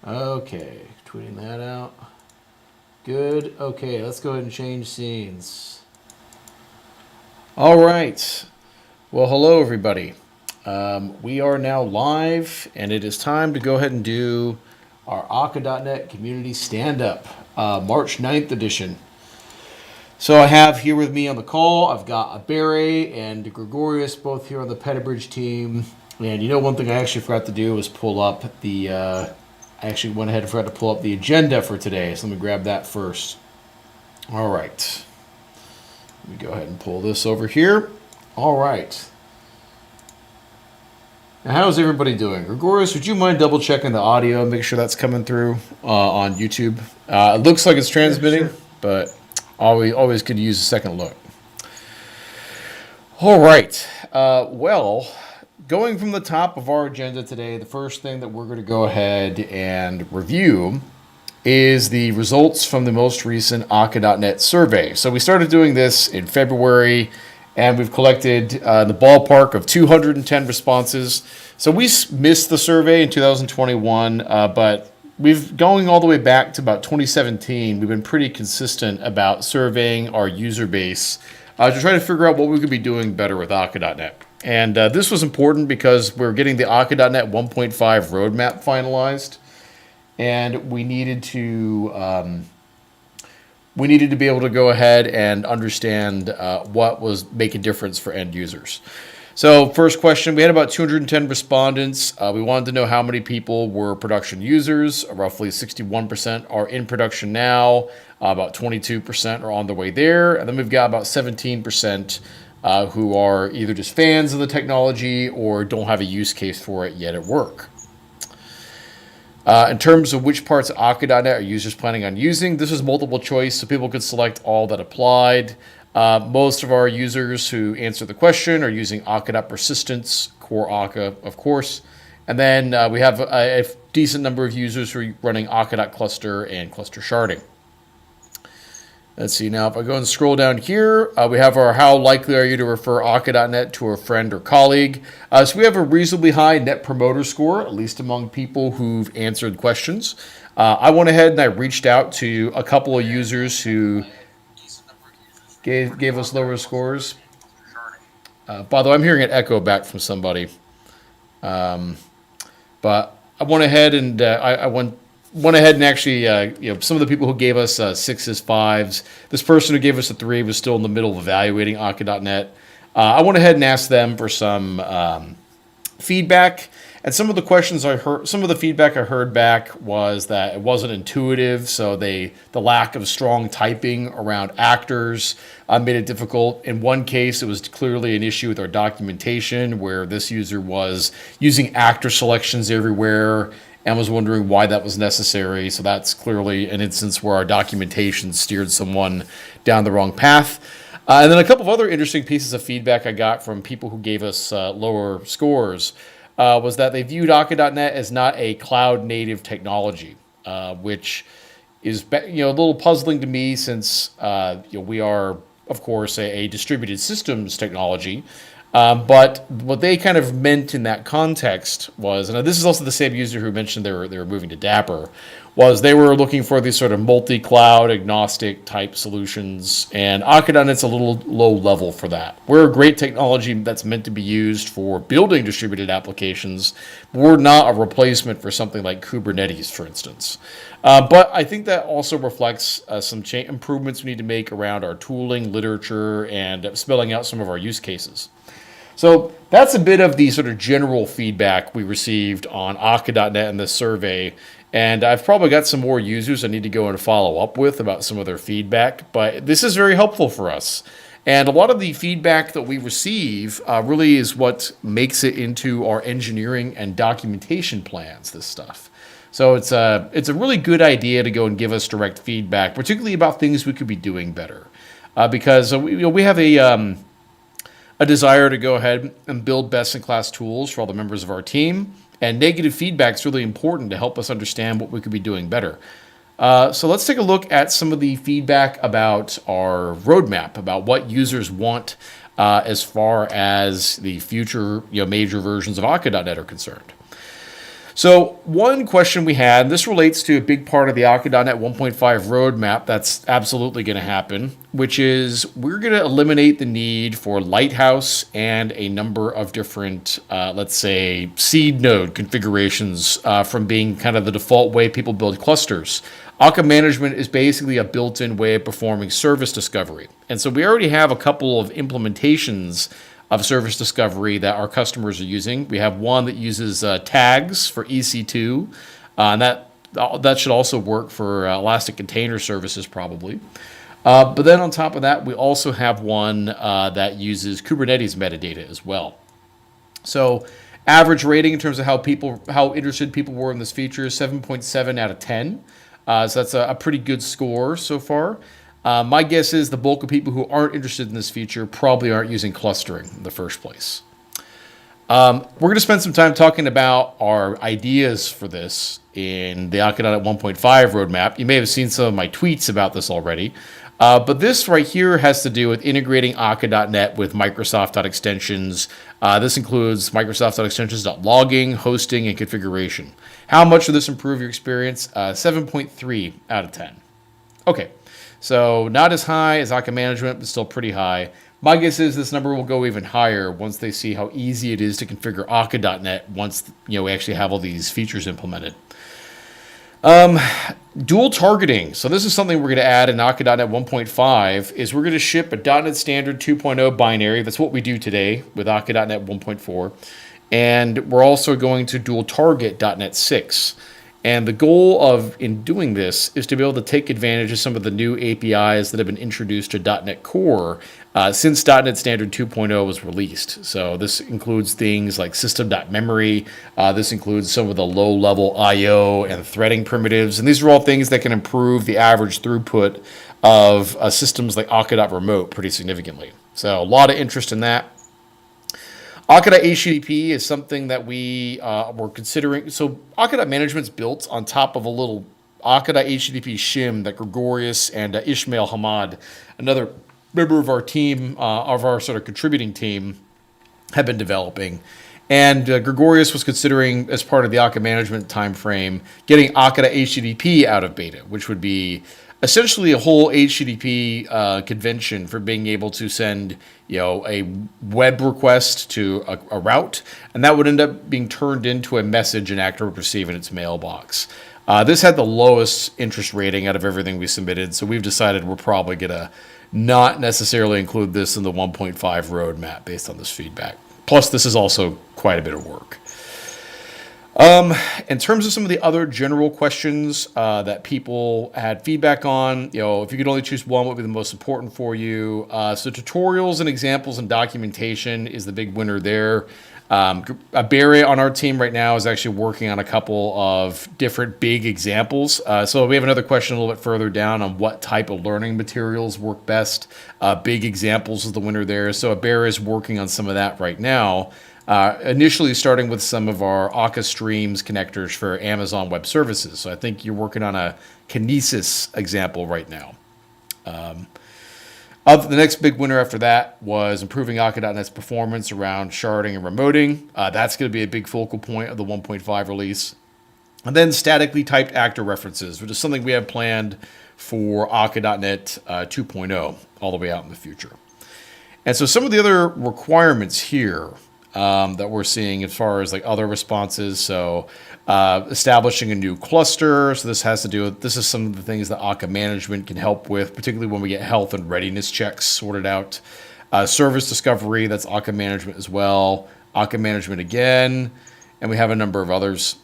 Okay, tweeting that out. Good. Okay, let's go ahead and change scenes. All right. Well, hello, everybody. We are now live, and it is time to go ahead and do our Akka.net Community Stand-Up, March 9th edition. So I have here with me on the call, I've got Barry and Gregorius both here on the Pettibridge team. And you know, one thing I actually forgot to do was pull up the, I actually went ahead and forgot to pull up the agenda for today. So let me grab that first. All right. Let me go ahead and pull this over here. All right. Now, how's everybody doing? Gregorius, would you mind double checking the audio and make sure that's coming through on YouTube? It looks like it's transmitting, sure. But always could use a second look. All right. Well, going from the top of our agenda today, the first thing that we're going to go ahead and review is the results from the most recent Akka.net survey. So we started doing this in February, and we've collected the ballpark of 210 responses. So we missed the survey in 2021, but we've going all the way back to about 2017. We've been pretty consistent about surveying our user base to try to figure out what we could be doing better with Akka.net. And this was important because we're getting the Akka.net 1.5 roadmap finalized, and we needed to be able to go ahead and understand what was making a difference for end users. So first question, we had about 210 respondents. We wanted to know how many people were production users. Roughly 61% are in production now. About 22% are on their way there. And then we've got about 17% who are either just fans of the technology or don't have a use case for it yet at work. In terms of which parts of Akka.net are users planning on using, this is multiple choice, so people could select all that applied. Most of our users who answer the question are using Akka.Persistence, core Akka, of course. And then we have a decent number of users who are running Akka.Cluster and Cluster Sharding. Let's see, now if I go and scroll down here, we have our how likely are you to refer Akka.net to a friend or colleague. So we have a reasonably high net promoter score, at least among people who've answered questions. I went ahead and I reached out to a couple of users who gave us lower scores. By the way, I'm hearing an echo back from somebody. But I went ahead and I went ahead and actually, some of the people who gave us 6s, 5s, this person who gave us a 3 was still in the middle of evaluating Akka.net. I went ahead and asked them for some feedback. And some of the questions I heard, some of the feedback I heard back was that it wasn't intuitive. So the lack of strong typing around actors made it difficult. In one case, it was clearly an issue with our documentation where this user was using actor selections everywhere and was wondering why that was necessary. So that's clearly an instance where our documentation steered someone down the wrong path. And then a couple of other interesting pieces of feedback I got from people who gave us lower scores was that they viewed Akka.net as not a cloud-native technology, which is a little puzzling to me since we are, of course, a distributed systems technology. But what they kind of meant in that context was, and this is also the same user who mentioned they were moving to Dapper, was they were looking for these sort of multi-cloud agnostic type solutions, and Akka.net's a little low level for that. We're a great technology that's meant to be used for building distributed applications, but we're not a replacement for something like Kubernetes, for instance. But I think that also reflects some improvements we need to make around our tooling, literature, and spelling out some of our use cases. So that's a bit of the sort of general feedback we received on Akka.net in this survey. And I've probably got some more users I need to go and follow up with about some of their feedback. But this is very helpful for us. And a lot of the feedback that we receive really is what makes it into our engineering and documentation plans, this stuff. So it's a really good idea to go and give us direct feedback, particularly about things we could be doing better. Because we have a desire to go ahead and build best-in-class tools for all the members of our team. And negative feedback is really important to help us understand what we could be doing better. So let's take a look at some of the feedback about our roadmap, about what users want as far as the future major versions of Akka.net are concerned. So one question we had, and this relates to a big part of the Akka.NET 1.5 roadmap that's absolutely going to happen, which is we're going to eliminate the need for Lighthouse and a number of different, let's say, seed node configurations from being kind of the default way people build clusters. Akka management is basically a built-in way of performing service discovery. And so we already have a couple of implementations of service discovery that our customers are using. We have one that uses tags for EC2, and that should also work for Elastic Container Services probably. But then on top of that, we also have one that uses Kubernetes metadata as well. So average rating in terms of how interested people were in this feature is 7.7 out of 10. So that's a pretty good score so far. My guess is the bulk of people who aren't interested in this feature probably aren't using clustering in the first place. We're going to spend some time talking about our ideas for this in the Akka.NET 1.5 roadmap. You may have seen some of my tweets about this already. But this right here has to do with integrating Akka.NET with Microsoft.extensions. This includes Microsoft.extensions.logging, hosting, and configuration. How much will this improve your experience? 7.3 out of 10. Okay. So not as high as Akka management, but still pretty high. My guess is this number will go even higher once they see how easy it is to configure Akka.NET once we actually have all these features implemented. Dual targeting. So this is something we're going to add in Akka.NET 1.5 is we're going to ship a .NET Standard 2.0 binary. That's what we do today with Akka.NET 1.4. And we're also going to dual target .NET 6. And the goal in doing this is to be able to take advantage of some of the new APIs that have been introduced to .NET Core since .NET Standard 2.0 was released. So this includes things like system.memory. This includes some of the low-level I/O and threading primitives. And these are all things that can improve the average throughput of systems like Akka.remote pretty significantly. So a lot of interest in that. Akka.HTTP is something that we were considering. So Akka.management's built on top of a little Akka.HTTP shim that Gregorius and Ishmael Hamad, another member of our team, of our sort of contributing team, have been developing. And Gregorius was considering, as part of the Akka management timeframe, getting Akka.HTTP out of beta, which would be essentially a whole HTTP convention for being able to send a web request to a route, and that would end up being turned into a message an actor would receive in its mailbox. This had the lowest interest rating out of everything we submitted, so we've decided we're probably going to not necessarily include this in the 1.5 roadmap based on this feedback. Plus, this is also quite a bit of work. In terms of some of the other general questions that people had feedback on, if you could only choose one, what would be the most important for you? So tutorials and examples and documentation is the big winner there. Barry on our team right now is actually working on a couple of different big examples. So we have another question a little bit further down on what type of learning materials work best. Big examples is the winner there. So Barry is working on some of that right now. Initially starting with some of our Akka Streams connectors for Amazon Web Services. So I think you're working on a Kinesis example right now. The next big winner after that was improving Akka.NET's performance around sharding and remoting. That's going to be a big focal point of the 1.5 release. And then statically typed actor references, which is something we have planned for Akka.NET 2.0 all the way out in the future. And so some of the other requirements here that we're seeing as far as like other responses. So establishing a new cluster. So this is some of the things that Akka management can help with, particularly when we get health and readiness checks sorted out. Service discovery, that's Akka management as well. Akka management again, and we have a number of others.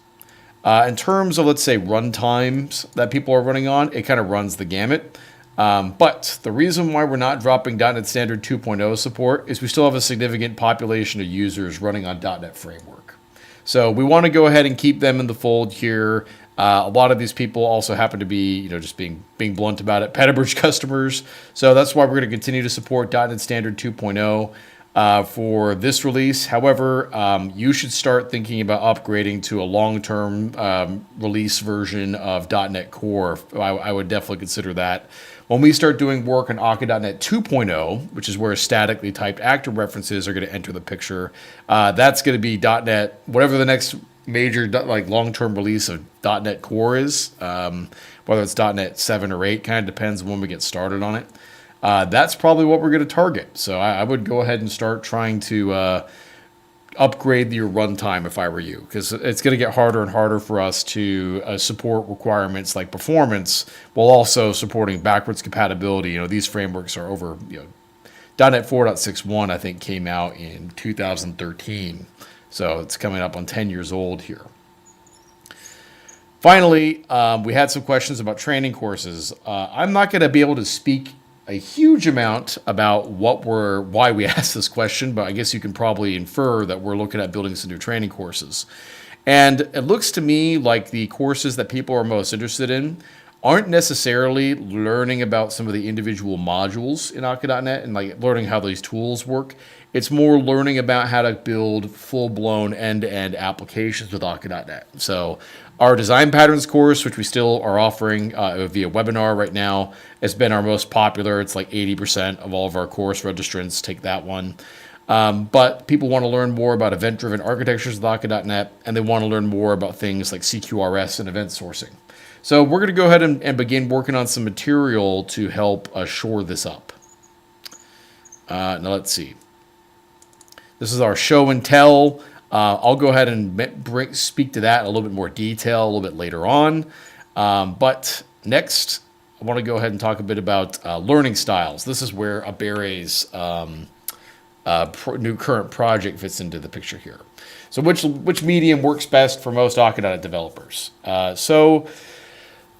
In terms of, let's say, run times that people are running on, it kind of runs the gamut. But the reason why we're not dropping .NET Standard 2.0 support is we still have a significant population of users running on .NET Framework. So we want to go ahead and keep them in the fold here. A lot of these people also happen to be, just being blunt about it, Petabridge customers. So that's why we're going to continue to support .NET Standard 2.0 for this release. However, you should start thinking about upgrading to a long-term release version of .NET Core. I would definitely consider that. When we start doing work on Akka.NET 2.0, which is where statically typed actor references are going to enter the picture, that's going to be .NET, whatever the next major like long-term release of .NET Core is. Whether it's .NET 7 or 8, kind of depends when we get started on it. That's probably what we're going to target. So I would go ahead and start trying to upgrade your runtime if I were you, because it's going to get harder and harder for us to support requirements like performance while also supporting backwards compatibility. These frameworks are over, .NET 4.61, I think, came out in 2013. So it's coming up on 10 years old here. Finally, we had some questions about training courses. I'm not going to be able to speak a huge amount about why we asked this question, but I guess you can probably infer that we're looking at building some new training courses. And it looks to me like the courses that people are most interested in aren't necessarily learning about some of the individual modules in Akka.NET and like learning how these tools work. It's more learning about how to build full-blown end-to-end applications with Akka.NET. So our design patterns course, which we still are offering via webinar right now, has been our most popular. It's like 80% of all of our course registrants take that one. But people want to learn more about event-driven architectures with Akka.NET, and they want to learn more about things like CQRS and event sourcing. So we're going to go ahead and begin working on some material to help shore this up. Now let's see. This is our show and tell. I'll go ahead and speak to that in a little bit more detail a little bit later on. But next, I want to go ahead and talk a bit about learning styles. This is where Abere's new current project fits into the picture here. So which medium works best for most Akka.NET developers?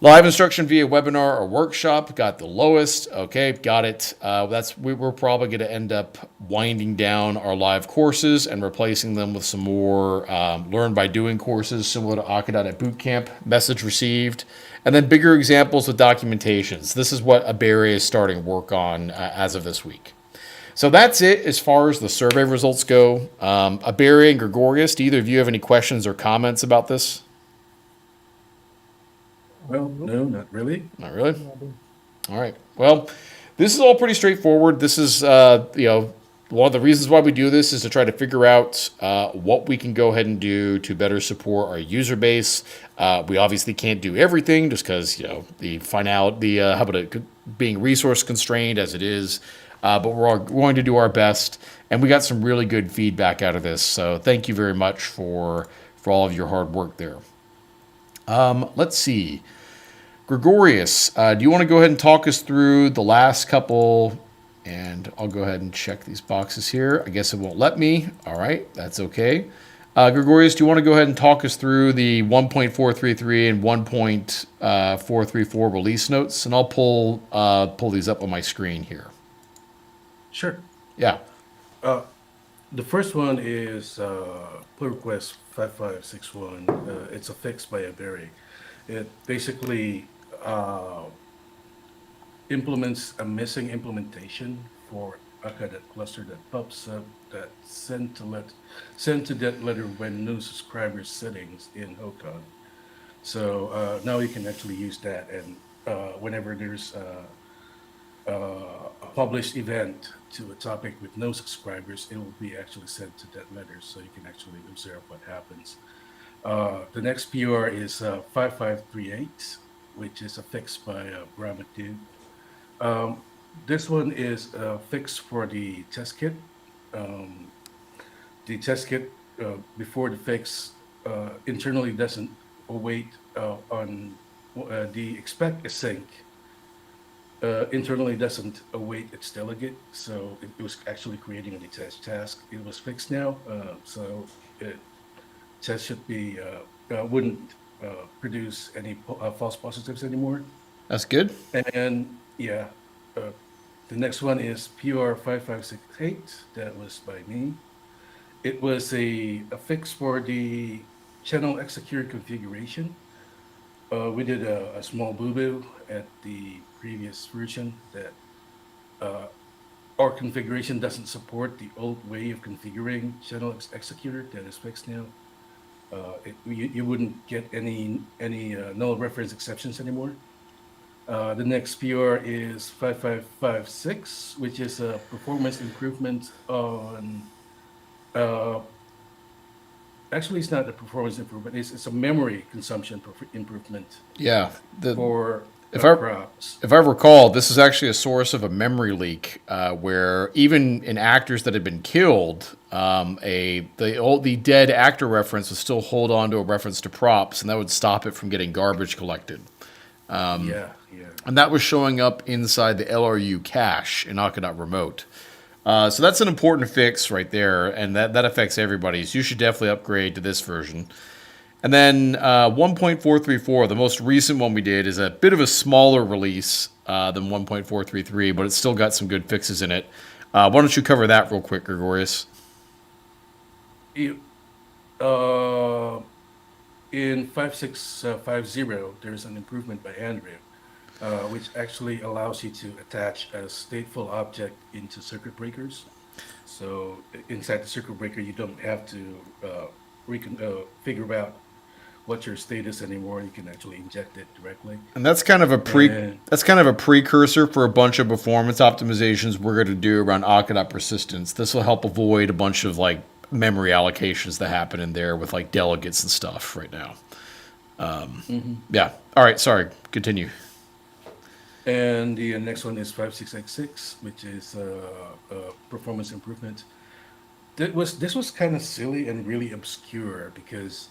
Live instruction via webinar or workshop got the lowest. Okay, got it. We're probably going to end up winding down our live courses and replacing them with some more learn by doing courses similar to Akka.NET Bootcamp. Message received, and then bigger examples with documentations. This is what Abere is starting work on as of this week. So that's it as far as the survey results go. Abere and Gregorius, do either of you have any questions or comments about this? Well, no, not really. Not really? All right. Well, this is all pretty straightforward. This is, one of the reasons why we do this is to try to figure out what we can go ahead and do to better support our user base. We obviously can't do everything just because, being resource constrained as it is. But we're going to do our best. And we got some really good feedback out of this. So thank you very much for all of your hard work there. Let's see. Gregorius, do you want to go ahead and talk us through the last couple? And I'll go ahead and check these boxes here. I guess it won't let me. All right, that's okay. Gregorius, do you want to go ahead and talk us through the 1.433 and 1.434 release notes? And I'll pull these up on my screen here. Sure. Yeah. The first one is pull request 5561. It's a fix by Abere. It basically implements a missing implementation for Akka.NET cluster that pops up that send to that letter when new subscriber settings in Hokon. So now you can actually use that, and whenever there's a published event to a topic with no subscribers, it will be actually sent to that letter, so you can actually observe what happens. The next PR is 5538, which is a fix by Brahmadu. This one is a fix for the test kit. The test kit before the fix internally doesn't await on the expect async. Internally doesn't await its delegate, so it was actually creating a test task. It was fixed now, so test should be wouldn't produce any false positives anymore. That's good. And yeah, the next one is PR 5568. That was by me. It was a fix for the channel execute configuration. We did a small boo-boo at the previous version that our configuration doesn't support the old way of configuring channel executor. That is fixed now. You wouldn't get any null reference exceptions anymore. The next PR is 5556, which is a performance improvement on Actually, it's not a performance improvement. It's a memory consumption improvement Yeah. The for if I crops. if I recall, this is actually a source of a memory leak where even in actors that had been killed, the dead actor reference would still hold on to a reference to props, and that would stop it from getting garbage collected. Yeah, yeah. And that was showing up inside the LRU cache in Akka.Remote. So that's an important fix right there, and that affects everybody. So you should definitely upgrade to this version. And then 1.434, the most recent one we did, is a bit of a smaller release than 1.433, but it's still got some good fixes in it. Why don't you cover that real quick, Gregorius? You- Uh, in 5650, there's an improvement by Andrew, which actually allows you to attach a stateful object into circuit breakers. So inside the circuit breaker, you don't have to figure out what your state is anymore. You can actually inject it directly. And And that's kind of a precursor for a bunch of performance optimizations we're going to do around Akka.Persistence. This will help avoid a bunch of like memory allocations that happen in there with like delegates and stuff right now. mhm. Yeah. All right. Sorry. Continue. And the next one is 5666, which is performance improvement. This was kind of silly and really obscure because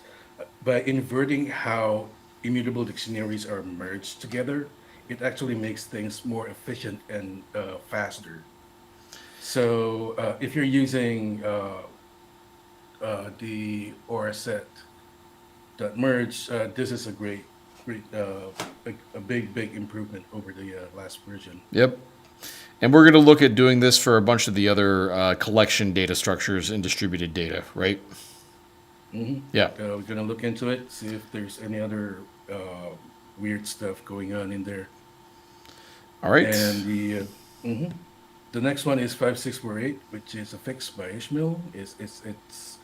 by inverting how immutable dictionaries are merged together, it actually makes things more efficient and faster. So if you're using the ORSet dot merge, this is a great, a big improvement over the last version. Yep. And we're going to look at doing this for a bunch of the other collection data structures and distributed data, right? hmm Yeah. we're gonna look into it, see if there's any other weird stuff going on in there. All right. And mhm. the next one is 5648, which is a fix by Ishmael. It's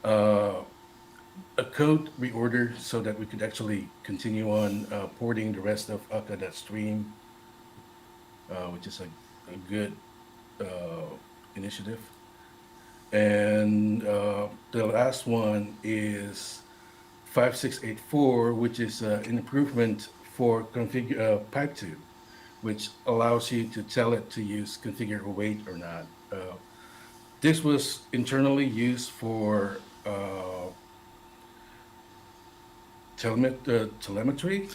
uh, a code reorder so that we could actually continue on porting the rest of Akka.Stream, which is a good uh, initiative. And the last one is 5684, which is an improvement for pipe tube, which allows you to tell it to use configure await or not. This was internally used for telemetry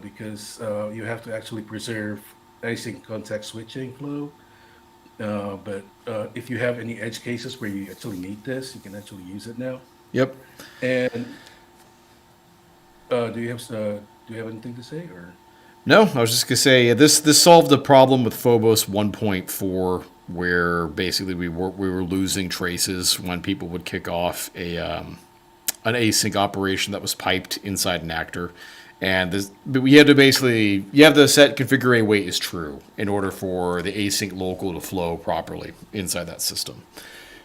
because you have to actually preserve async context switching flow. But if you have any edge cases where you actually need this, you can actually use it now. Yep. And do you have anything to say or? No, I was just gonna say this solved the problem with Phobos 1.4, where basically we were losing traces when people would kick off an async operation that was piped inside an actor, and but we had to basically you have to set configure await is true in order for the async local to flow properly inside that system.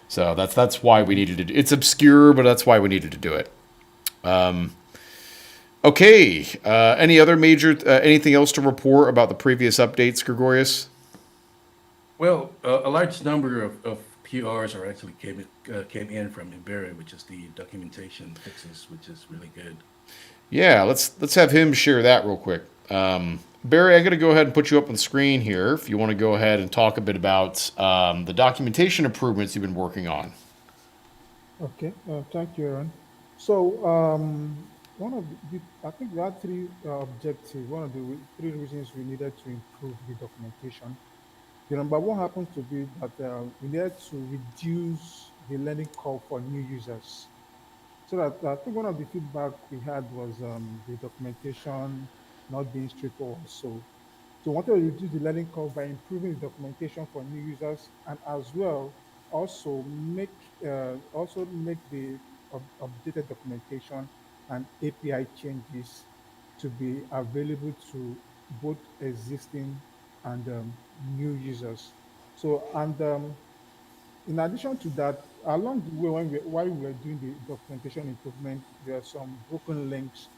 So that's why we needed to do. It's obscure, but that's why we needed to do it. Okay. Any other major anything else to report about the previous updates, Gregorius? Well, a large number of PRs are actually came in from Iberia, which is the documentation fixes, which is really good. Yeah, let's have him share that real quick. Barry, I'm going to go ahead and put you up on the screen here if you want to go ahead and talk a bit about the documentation improvements you've been working on. Okay, thank you, Aaron. So, one of I think we had three objectives. One of the three reasons we needed to improve the documentation. The number one happens to be that we needed to reduce the learning curve for new users. So that I think one of the feedback we had was the documentation not being straightforward. So we wanted to reduce the learning curve by improving the documentation for new users, and as well also make the updated documentation and API changes to be available to both existing and new users. So and in addition to that, along the way while we were doing the documentation improvement, there are some broken links.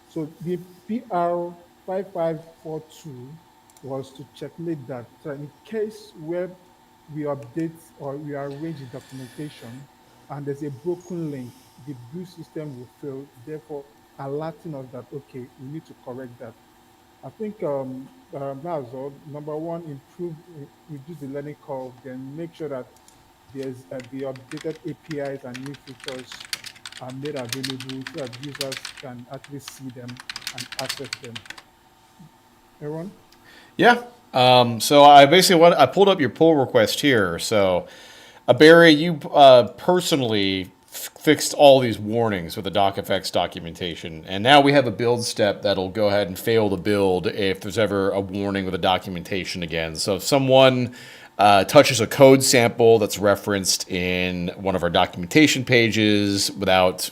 So the PR 5542 was to checkmate that. So in case where we update or we arrange the documentation and there's a broken link, the build system will fail, therefore alerting us that okay, we need to correct that. I think that's all. Number one, reduce the learning curve, then make sure that the updated APIs and new features are made available so that users can actually see them and access them. Aaron? Yeah. So I pulled up your pull request here. So, Barry, you personally fixed all these warnings with the DocFX documentation, and now we have a build step that'll go ahead and fail the build if there's ever a warning with the documentation again. So if someone touches a code sample that's referenced in one of our documentation pages without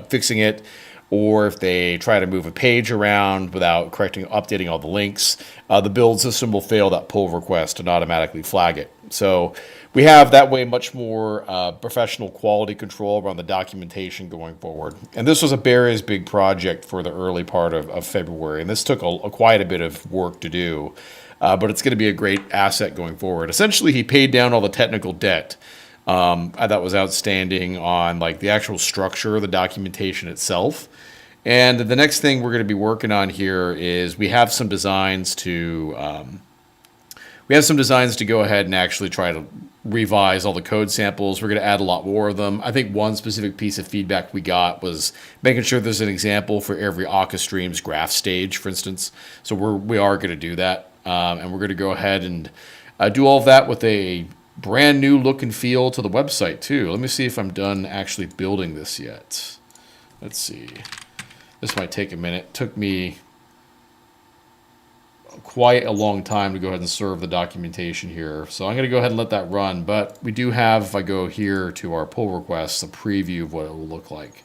fixing it, or if they try to move a page around without updating all the links, the build system will fail that pull request and automatically flag it. So we have that way much more professional quality control around the documentation going forward. And this was a Barry's big project for the early part of February, and this took quite a bit of work to do. But it's going to be a great asset going forward. Essentially, he paid down all the technical debt that was outstanding on like the actual structure of the documentation itself. And the next thing we're going to be working on here is we have some designs to go ahead and actually try to revise all the code samples. We're going to add a lot more of them. I think one specific piece of feedback we got was making sure there's an example for every Akka stream's graph stage, for instance. So we are going to do that, and we're going to go ahead and do all of that with a brand new look and feel to the website too. Let me see if I'm done actually building this yet. Let's see. This might take a minute. It took me quite a long time to go ahead and serve the documentation here. So I'm going to go ahead and let that run. But we do have, if I go here to our pull requests, a preview of what it will look like.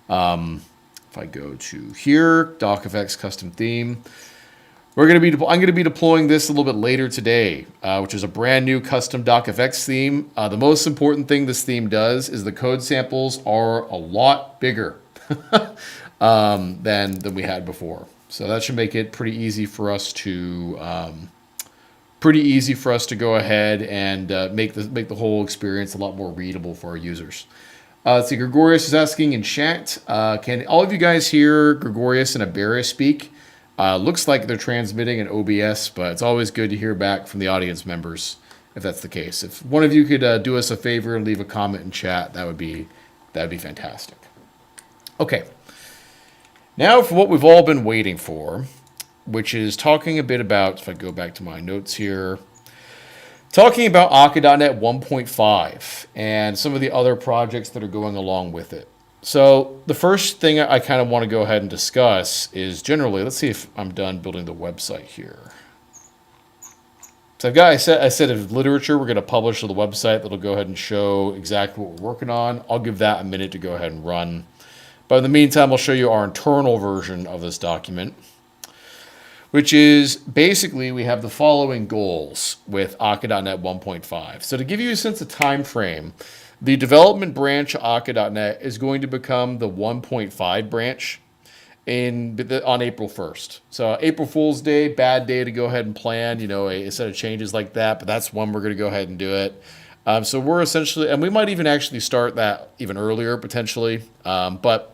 If I go to here, DocFX custom theme, I'm going to be deploying this a little bit later today, which is a brand new custom DocFX theme. The most important thing this theme does is the code samples are a lot bigger than we had before. So that should make it pretty easy for us to go ahead and make the whole experience a lot more readable for our users. Let's see, Gregorius is asking in chat, can all of you guys hear Gregorius and Iberia speak? Looks like they're transmitting in OBS, but it's always good to hear back from the audience members if that's the case. If one of you could do us a favor and leave a comment in chat, that'd be fantastic. Okay. Now for what we've all been waiting for, which is talking a bit about, if I go back to my notes here, talking about Akka.NET 1.5 and some of the other projects that are going along with it. So the first thing I kind of want to go ahead and discuss is generally, let's see if I'm done building the website here. So I set of literature we're going to publish to the website that'll go ahead and show exactly what we're working on. I'll give that a minute to go ahead and run. But in the meantime, I'll show you our internal version of this document, which is basically we have the following goals with Akka.NET 1.5. So to give you a sense of time frame, the development branch of Akka.NET is going to become the 1.5 branch on April 1st. So April Fool's Day, bad day to go ahead and plan, a set of changes like that, but that's when we're going to go ahead and do it. So we're essentially, and we might even actually start that even earlier potentially, but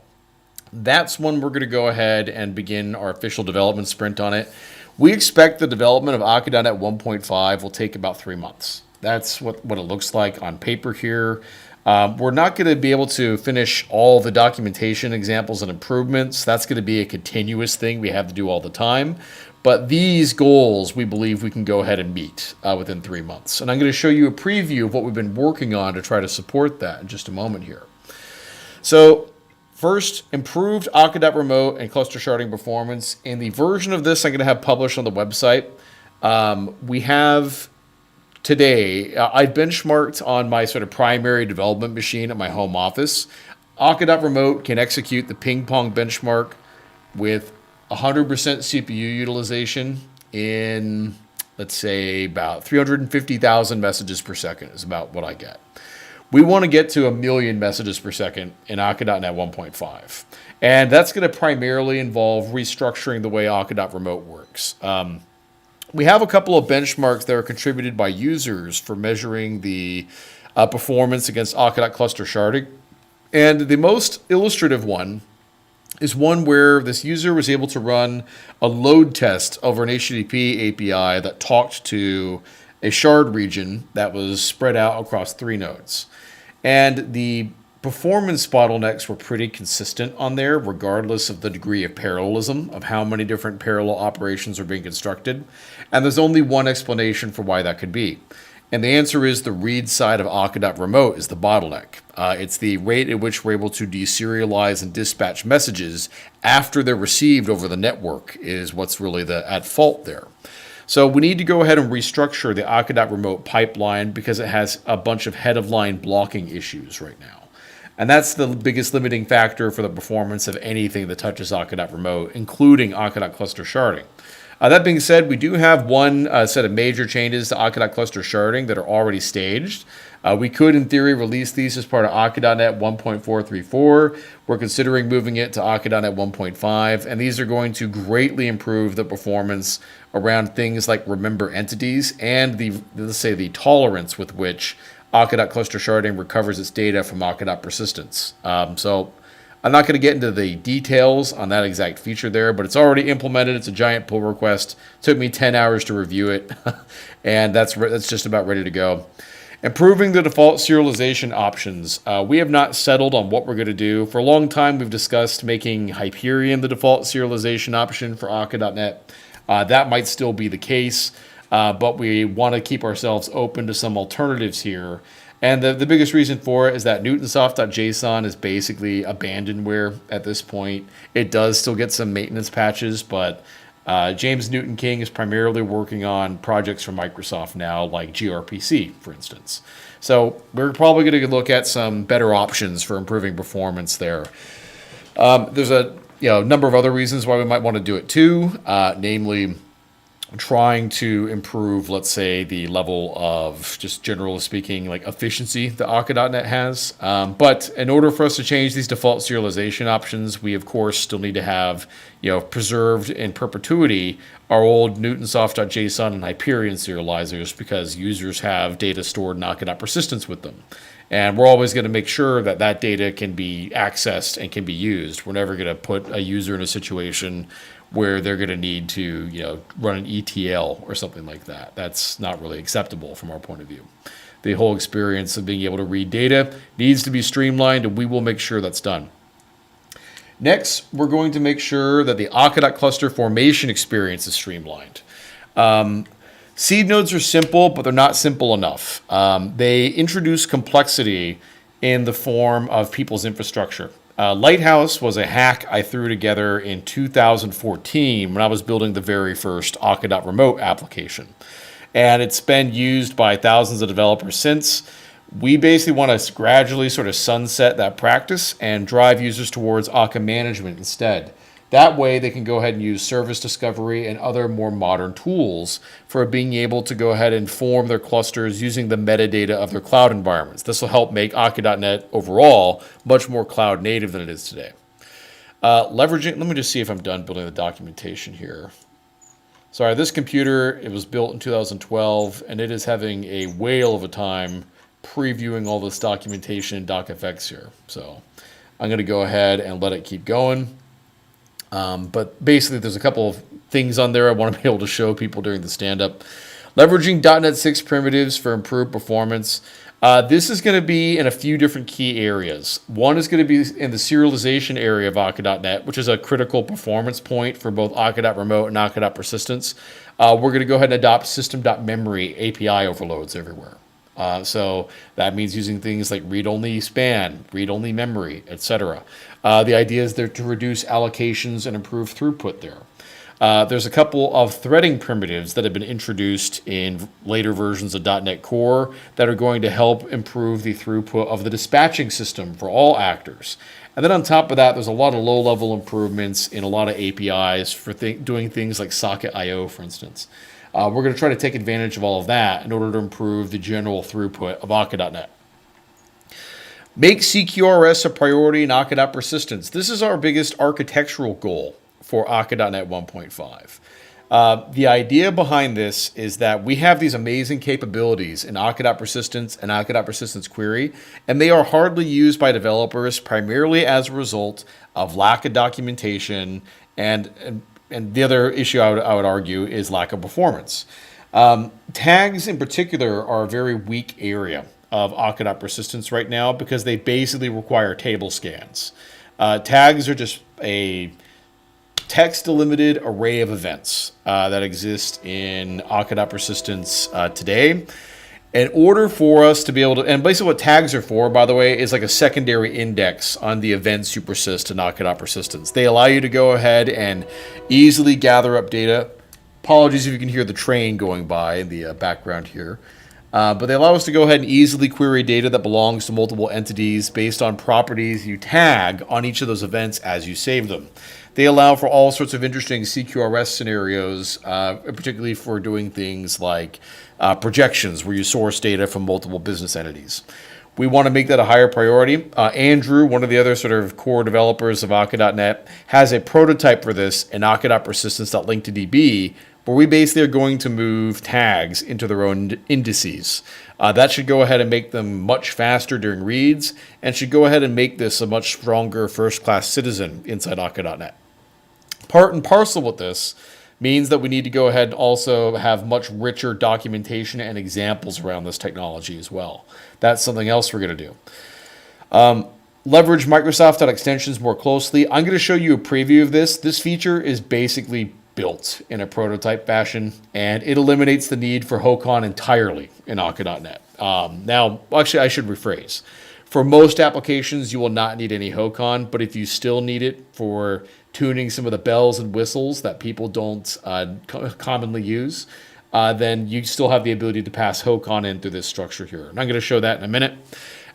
that's when we're going to go ahead and begin our official development sprint on it. We expect the development of Akka.NET 1.5 will take about 3 months. That's what it looks like on paper here. We're not going to be able to finish all the documentation examples and improvements. That's going to be a continuous thing we have to do all the time. But these goals, we believe we can go ahead and meet within 3 months. And I'm going to show you a preview of what we've been working on to try to support that in just a moment here. So first, improved Akka.Remote and cluster sharding performance. In the version of this I'm going to have published on the website, we have today, I benchmarked on my sort of primary development machine at my home office. Akka.Remote can execute the ping pong benchmark with 100% CPU utilization in, let's say, about 350,000 messages per second is about what I get. We want to get to 1 million messages per second in Akka.NET 1.5. And that's going to primarily involve restructuring the way Akka.Remote works. We have a couple of benchmarks that are contributed by users for measuring the performance against Akka.Cluster sharding. And the most illustrative one is one where this user was able to run a load test over an HTTP API that talked to a shard region that was spread out across 3 nodes. And the performance bottlenecks were pretty consistent on there, regardless of the degree of parallelism of how many different parallel operations are being constructed. And there's only one explanation for why that could be. And the answer is the read side of Akka.remote is the bottleneck. It's the rate at which we're able to deserialize and dispatch messages after they're received over the network is what's really at fault there. So we need to go ahead and restructure the Akka.remote pipeline because it has a bunch of head-of-line blocking issues right now. And that's the biggest limiting factor for the performance of anything that touches Akka.remote, including Akka.cluster sharding. That being said, we do have one set of major changes to Akka.cluster sharding that are already staged. We could, in theory, release these as part of Akka.net 1.434. We're considering moving it to Akka.net 1.5, and these are going to greatly improve the performance around things like remember entities and let's say the tolerance with which Akka.cluster sharding recovers its data from Akka.persistence. So I'm not going to get into the details on that exact feature there, but it's already implemented. It's a giant pull request. It took me 10 hours to review it, and that's just about ready to go. Improving the default serialization options. We have not settled on what we're going to do. For a long time, we've discussed making Hyperion the default serialization option for Akka.net. That might still be the case, but we want to keep ourselves open to some alternatives here. And the biggest reason for it is that Newtonsoft.json is basically abandonware at this point. It does still get some maintenance patches, but James Newton King is primarily working on projects for Microsoft now, like gRPC, for instance. So we're probably going to look at some better options for improving performance there. There's a number of other reasons why we might want to do it too, namely trying to improve, let's say, the level of, just generally speaking, like efficiency that Akka.net has. But in order for us to change these default serialization options, we of course still need to have, preserved in perpetuity our old Newtonsoft.json and Hyperion serializers because users have data stored in Akka.persistence with them. And we're always going to make sure that that data can be accessed and can be used. We're never going to put a user in a situation where they're going to need to, run an ETL or something like that. That's not really acceptable from our point of view. The whole experience of being able to read data needs to be streamlined, and we will make sure that's done. Next, we're going to make sure that the Akka.cluster formation experience is streamlined. Seed nodes are simple, but they're not simple enough. They introduce complexity in the form of people's infrastructure. Lighthouse was a hack I threw together in 2014 when I was building the very first Akka.remote application. And it's been used by thousands of developers since. We basically want to gradually sort of sunset that practice and drive users towards Akka management instead. That way they can go ahead and use service discovery and other more modern tools for being able to go ahead and form their clusters using the metadata of their cloud environments. This will help make Akka.net overall much more cloud native than it is today. Let me just see if I'm done building the documentation here. Sorry, this computer, it was built in 2012, and it is having a whale of a time previewing all this documentation in DocFX here. So I'm going to go ahead and let it keep going. But basically, there's a couple of things on there I want to be able to show people during the stand-up. Leveraging .NET 6 primitives for improved performance. This is going to be in a few different key areas. One is going to be in the serialization area of Akka.net, which is a critical performance point for both Akka.remote and Akka.persistence. We're going to go ahead and adopt system.memory API overloads everywhere. So that means using things like read-only span, read-only memory, etc. The idea is there to reduce allocations and improve throughput there. There's a couple of threading primitives that have been introduced in later versions of .NET Core that are going to help improve the throughput of the dispatching system for all actors. And then on top of that, there's a lot of low-level improvements in a lot of APIs for doing things like socket I/O, for instance. We're going to try to take advantage of all of that in order to improve the general throughput of Akka.net. Make CQRS a priority in Akka.persistence. This is our biggest architectural goal for Akka.net 1.5. The idea behind this is that we have these amazing capabilities in Akka.Persistence and Akka.Persistence Query, and they are hardly used by developers primarily as a result of lack of documentation and the other issue I would argue is lack of performance. Tags in particular are a very weak area of Akka.Persistence right now because they basically require table scans. Tags are just a text-delimited array of events that exist in Akka.Persistence today. In order for us to be able to, and basically what tags are for, by the way, is like a secondary index on the events you persist in Akka.Persistence. They allow you to go ahead and easily gather up data. Apologies if you can hear the train going by in the background here. But they allow us to go ahead and easily query data that belongs to multiple entities based on properties you tag on each of those events as you save them. They allow for all sorts of interesting CQRS scenarios, particularly for doing things like projections where you source data from multiple business entities. We want to make that a higher priority. Andrew, one of the other sort of core developers of Akka.net, has a prototype for this in Akka.Persistence.link to DB, where we basically are going to move tags into their own indices. That should go ahead and make them much faster during reads, and should go ahead and make this a much stronger first-class citizen inside Akka.net. Part and parcel with this means that we need to go ahead and also have much richer documentation and examples around this technology as well. That's something else we're going to do. Leverage Microsoft.extensions more closely. I'm going to show you a preview of this. This feature is basically built in a prototype fashion, and it eliminates the need for HOCON entirely in Akka.net. Now, actually, I should rephrase. For most applications, you will not need any HOCON, but if you still need it for tuning some of the bells and whistles that people don't commonly use, then you still have the ability to pass HOCON in through this structure here. And I'm going to show that in a minute.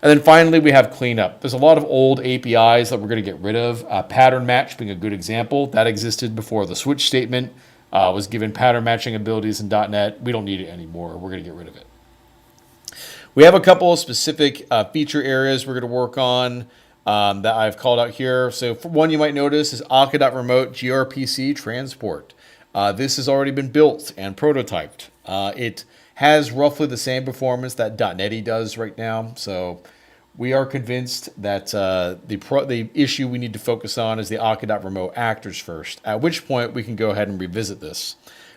And then finally, we have cleanup. There's a lot of old APIs that we're going to get rid of. Pattern match being a good example. That existed before the switch statement was given pattern matching abilities in .NET. We don't need it anymore. We're going to get rid of it. We have a couple of specific feature areas we're going to work on that I've called out here. So for one you might notice is Akka.remote gRPC transport. This has already been built and prototyped. It has roughly the same performance that .NET does right now. So we are convinced that the issue we need to focus on is the Akka.remote actors first, at which point we can go ahead and revisit this.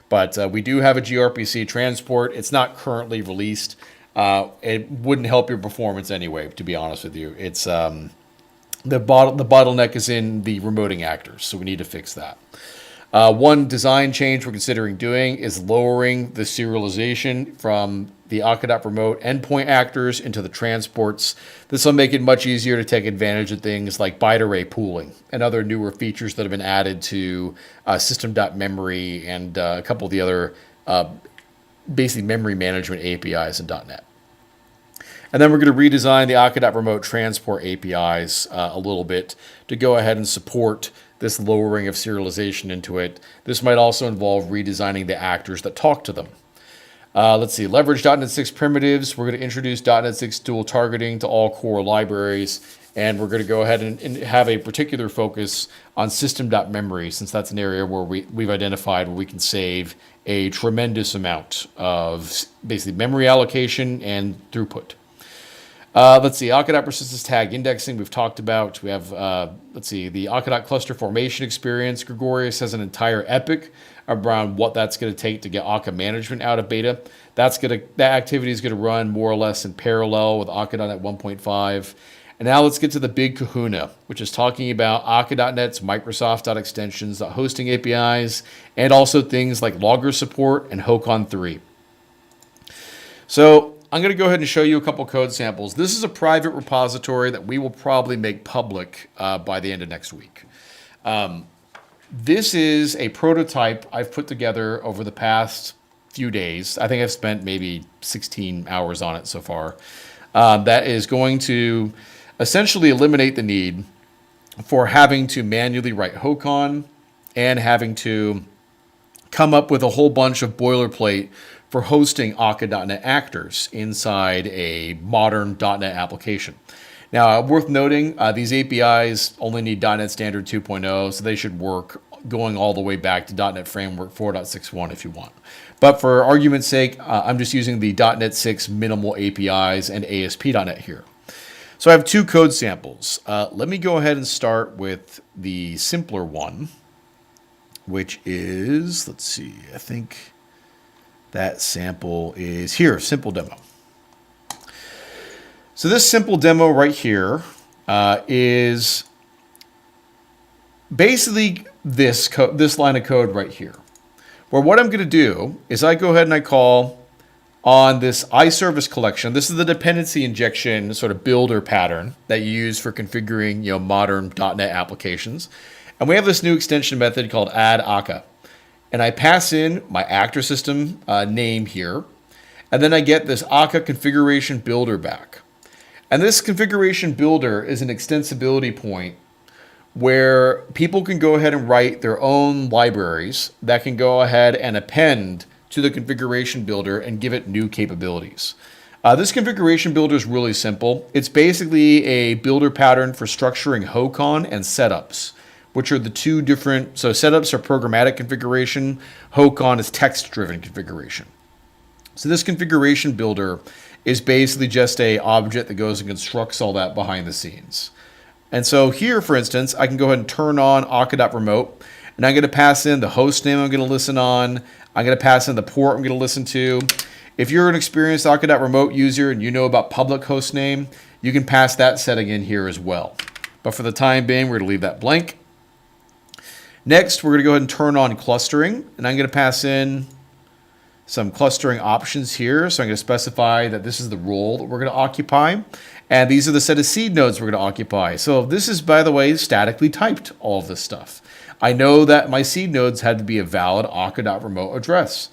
But we do have a gRPC transport. It's not currently released. It wouldn't help your performance anyway, to be honest with you. It's the bottleneck is in the remoting actors, so we need to fix that. One design change we're considering doing is lowering the serialization from the Akka.remote endpoint actors into the transports. This will make it much easier to take advantage of things like byte array pooling and other newer features that have been added to system.memory and a couple of the other basically memory management APIs in .NET. And then we're going to redesign the Akka.remote transport APIs a little bit to go ahead and support this lowering of serialization into it. This might also involve redesigning the actors that talk to them. Let's see, leverage .NET 6 primitives. We're going to introduce .NET 6 dual targeting to all core libraries. And we're going to go ahead and have a particular focus on system.memory, since that's an area where we've identified where we can save a tremendous amount of basically memory allocation and throughput. Let's see, Akka.Persistence tag indexing we've talked about. We have, let's see, the Akka.cluster formation experience. Gregorius has an entire epic around what that's going to take to get Akka management out of beta. That activity is going to run more or less in parallel with Akka.NET 1.5. And now let's get to the big kahuna, which is talking about Akka.NET's Microsoft.extensions, hosting APIs, and also things like logger support and HOCON 3. So I'm going to go ahead and show you a couple code samples. This is a private repository that we will probably make public by the end of next week. This is a prototype I've put together over the past few days. I think I've spent maybe 16 hours on it so far. That is going to essentially eliminate the need for having to manually write HOCON and having to come up with a whole bunch of boilerplate for hosting Akka.NET actors inside a modern .NET application. Now, worth noting, these APIs only need .NET Standard 2.0, so they should work going all the way back to .NET Framework 4.61 if you want. But for argument's sake, I'm just using the .NET 6 minimal APIs and ASP.NET here. So I have two code samples. Let me go ahead and start with the simpler one, which is, let's see, I think that sample is here, simple demo. So this simple demo right here is basically this line of code right here, where what I'm going to do is I go ahead and I call on this iService collection. This is the dependency injection sort of builder pattern that you use for configuring, modern .NET applications. And we have this new extension method called add Akka. And I pass in my actor system name here, and then I get this Akka configuration builder back. And this configuration builder is an extensibility point where people can go ahead and write their own libraries that can go ahead and append to the configuration builder and give it new capabilities. This configuration builder is really simple. It's basically a builder pattern for structuring HOCON and setups, which are the two different. So setups are programmatic configuration. HOCON is text-driven configuration. So this configuration builder is basically just a object that goes and constructs all that behind the scenes. And so here, for instance, I can go ahead and turn on Akka.remote, and I'm going to pass in the host name I'm going to listen on. I'm going to pass in the port I'm going to listen to. If you're an experienced Akka.remote user and you know about public host name, you can pass that setting in here as well. But for the time being, we're going to leave that blank. Next, we're going to go ahead and turn on clustering, and I'm going to pass in some clustering options here. So I'm going to specify that this is the role that we're going to occupy. And these are the set of seed nodes we're going to occupy. So this is, by the way, statically typed, all of this stuff. I know that my seed nodes had to be a valid Akka.remote address.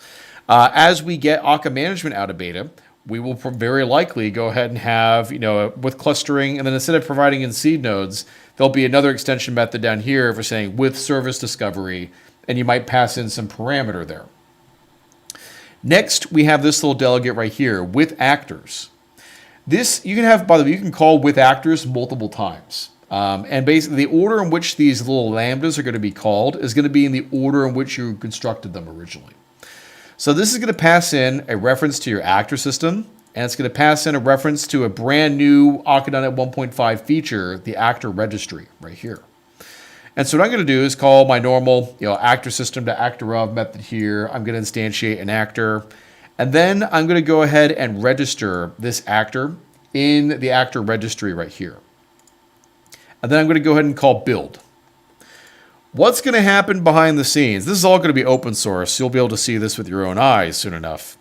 As we get Akka management out of beta, we will very likely go ahead and have, with clustering, and then instead of providing in seed nodes, there'll be another extension method down here for saying with service discovery, and you might pass in some parameter there. Next, we have this little delegate right here, with actors. This, you can have, by the way, you can call with actors multiple times. And basically, the order in which these little lambdas are going to be called is going to be in the order in which you constructed them originally. So this is going to pass in a reference to your actor system, and it's going to pass in a reference to a brand new Akka.NET 1.5 feature, the actor registry right here. And so what I'm going to do is call my normal, actor system to actor of method here. I'm going to instantiate an actor, and then I'm going to go ahead and register this actor in the actor registry right here. And then I'm going to go ahead and call build. What's going to happen behind the scenes? This is all going to be open source. You'll be able to see this with your own eyes soon enough.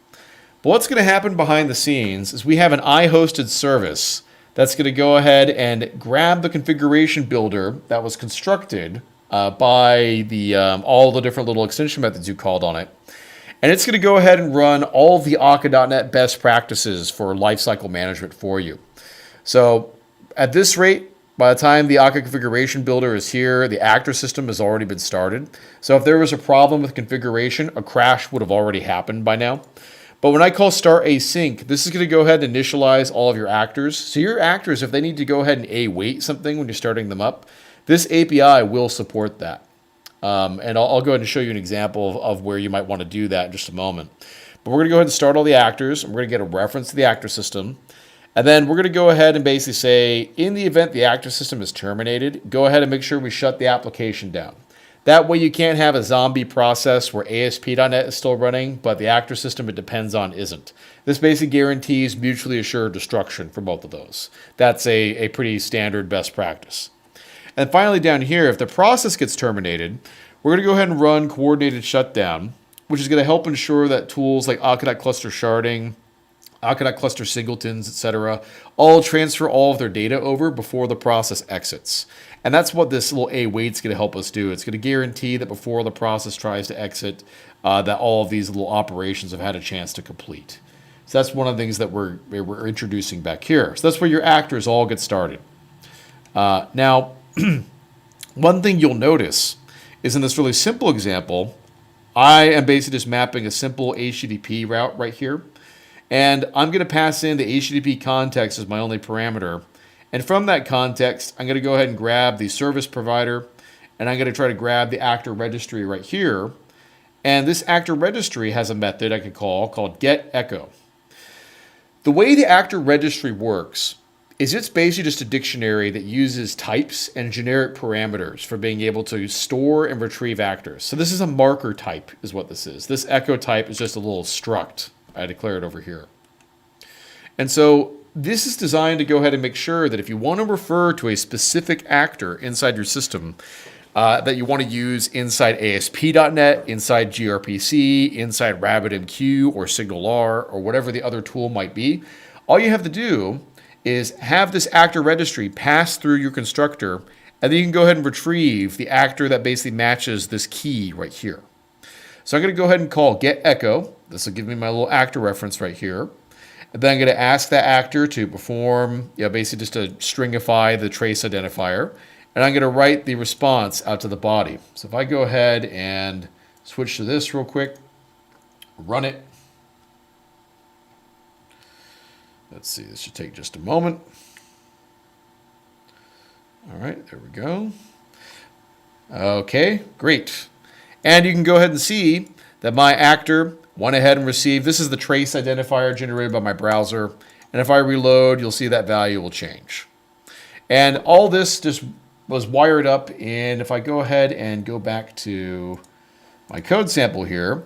But what's going to happen behind the scenes is we have an I-hosted service that's going to go ahead and grab the configuration builder that was constructed by the all the different little extension methods you called on it. And it's going to go ahead and run all of the Akka.NET best practices for lifecycle management for you. So at this rate, by the time the Akka configuration builder is here, the actor system has already been started. So if there was a problem with configuration, a crash would have already happened by now. But when I call start async, this is going to go ahead and initialize all of your actors. So your actors, if they need to go ahead and await something when you're starting them up, this API will support that. And I'll go ahead and show you an example of where you might want to do that in just a moment. But we're going to go ahead and start all the actors, and we're going to get a reference to the actor system. And then we're going to go ahead and basically say, in the event the actor system is terminated, go ahead and make sure we shut the application down. That way you can't have a zombie process where ASP.NET is still running, but the actor system it depends on isn't. This basically guarantees mutually assured destruction for both of those. That's a pretty standard best practice. And finally down here, if the process gets terminated, we're going to go ahead and run coordinated shutdown, which is going to help ensure that tools like Akka.cluster sharding, Akka.cluster singletons, etc., all transfer all of their data over before the process exits. And that's what this little await's going to help us do. It's going to guarantee that before the process tries to exit, that all of these little operations have had a chance to complete. So that's one of the things that we're introducing back here. So that's where your actors all get started. Now, one thing you'll notice is in this really simple example, I am basically just mapping a simple HTTP route right here. And I'm going to pass in the HTTP context as my only parameter. And from that context, I'm going to go ahead and grab the service provider, and I'm going to try to grab the actor registry right here. And this actor registry has a method I could call called getEcho. The way the actor registry works is it's basically just a dictionary that uses types and generic parameters for being able to store and retrieve actors. So this is a marker type is what this is. This echo type is just a little struct. I declare it over here. And so this is designed to go ahead and make sure that if you want to refer to a specific actor inside your system, that you want to use inside ASP.NET, inside gRPC, inside RabbitMQ or SignalR or whatever the other tool might be, all you have to do is have this actor registry pass through your constructor, and then you can go ahead and retrieve the actor that basically matches this key right here. So I'm going to go ahead and call getEcho. This will give me my little actor reference right here. And then I'm going to ask that actor to perform, basically just to stringify the trace identifier. And I'm going to write the response out to the body. So if I go ahead and switch to this real quick, run it. Let's see, this should take just a moment. All right, there we go. Okay, great. And you can go ahead and see that my actor went ahead and received, this is the trace identifier generated by my browser. And if I reload, you'll see that value will change. And all this just was wired up in, if I go ahead and go back to my code sample here,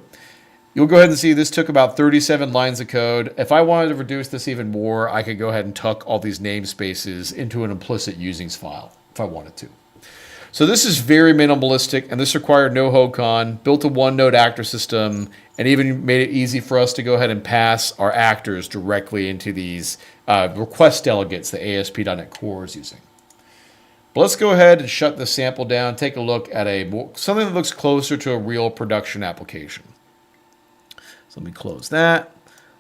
you'll go ahead and see this took about 37 lines of code. If I wanted to reduce this even more, I could go ahead and tuck all these namespaces into an implicit usings file if I wanted to. So this is very minimalistic, and this required no HOCON, built a one-node actor system, and even made it easy for us to go ahead and pass our actors directly into these request delegates that ASP.NET Core is using. But let's go ahead and shut the sample down, take a look at something that looks closer to a real production application. So let me close that.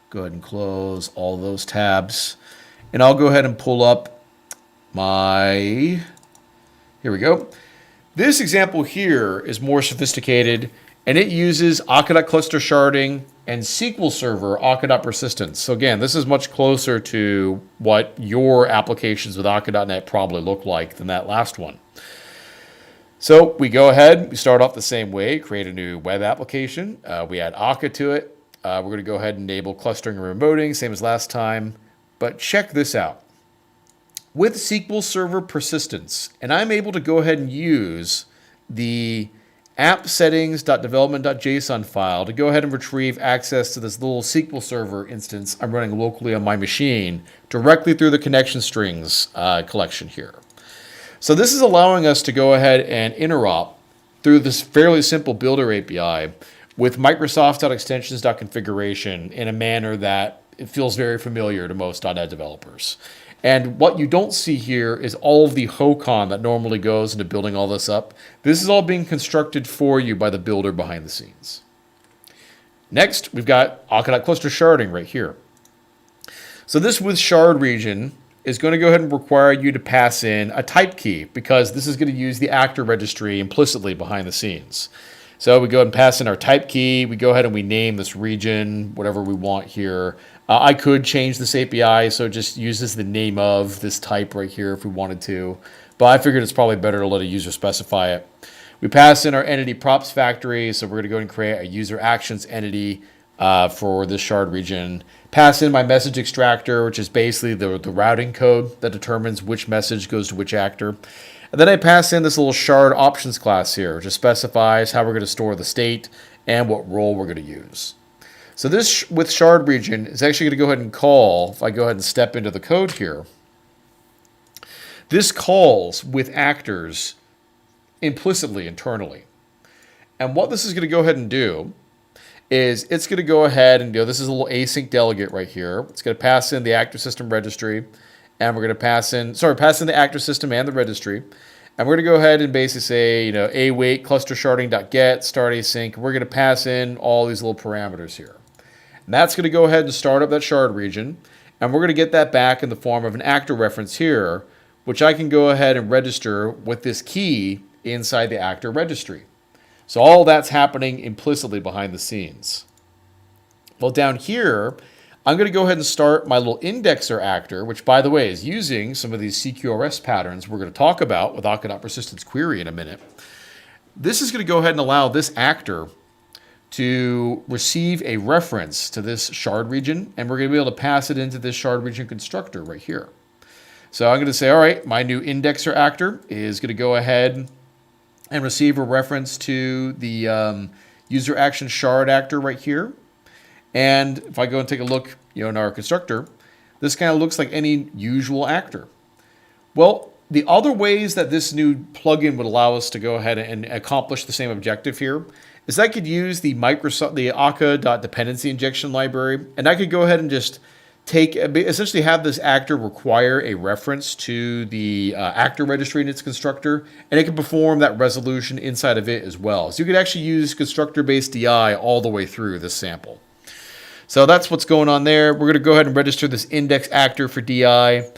Go ahead and close all those tabs. And I'll go ahead and pull up here we go. This example here is more sophisticated, and it uses Akka.Cluster Sharding and SQL Server Akka.Persistence. So again, this is much closer to what your applications with Akka.NET probably look like than that last one. So we go ahead, we start off the same way, create a new web application. We add Akka to it. We're going to go ahead and enable clustering and remoting, same as last time. But check this out. With SQL Server Persistence, and I'm able to go ahead and use the app settings.development.json file to go ahead and retrieve access to this little SQL Server instance I'm running locally on my machine directly through the connection strings collection here. So this is allowing us to go ahead and interop through this fairly simple builder API with Microsoft.extensions.configuration in a manner that it feels very familiar to most .NET developers. And what you don't see here is all of the HOCON that normally goes into building all this up. This is all being constructed for you by the builder behind the scenes. Next, we've got Akka.Cluster Sharding right here. So this with shard region is going to go ahead and require you to pass in a type key because this is going to use the actor registry implicitly behind the scenes. So we go ahead and pass in our type key. We go ahead and we name this region, whatever we want here. I could change this API, so it just uses the name of this type right here if we wanted to. But I figured it's probably better to let a user specify it. We pass in our entity props factory, so we're going to go ahead and create a user actions entity for this shard region. Pass in my message extractor, which is basically the routing code that determines which message goes to which actor. And then I pass in this little shard options class here, which specifies how we're going to store the state and what role we're going to use. So this with shard region is actually going to go ahead and call, if I go ahead and step into the code here, this calls with actors implicitly internally. And what this is going to go ahead and do is it's going to go ahead and this is a little async delegate right here. It's going to pass in the actor system registry, and we're going to pass in the actor system and the registry. And we're going to go ahead and basically say, await cluster sharding.get, start async. We're going to pass in all these little parameters here. And that's going to go ahead and start up that shard region. And we're going to get that back in the form of an actor reference here, which I can go ahead and register with this key inside the actor registry. So all that's happening implicitly behind the scenes. Well, down here, I'm going to go ahead and start my little indexer actor, which, by the way, is using some of these CQRS patterns we're going to talk about with Akka.Persistence query in a minute. This is going to go ahead and allow this actor to receive a reference to this shard region, and we're going to be able to pass it into this shard region constructor right here. So I'm going to say, all right, my new indexer actor is going to go ahead and receive a reference to the user action shard actor right here. And if I go and take a look, in our constructor, this kind of looks like any usual actor. Well, the other ways that this new plugin would allow us to go ahead and accomplish the same objective here is I could use the Akka.dependency injection library, and I could go ahead and just essentially have this actor require a reference to the actor registry in its constructor, and it can perform that resolution inside of it as well. So you could actually use constructor-based DI all the way through this sample. So that's what's going on there. We're going to go ahead and register this index actor for DI.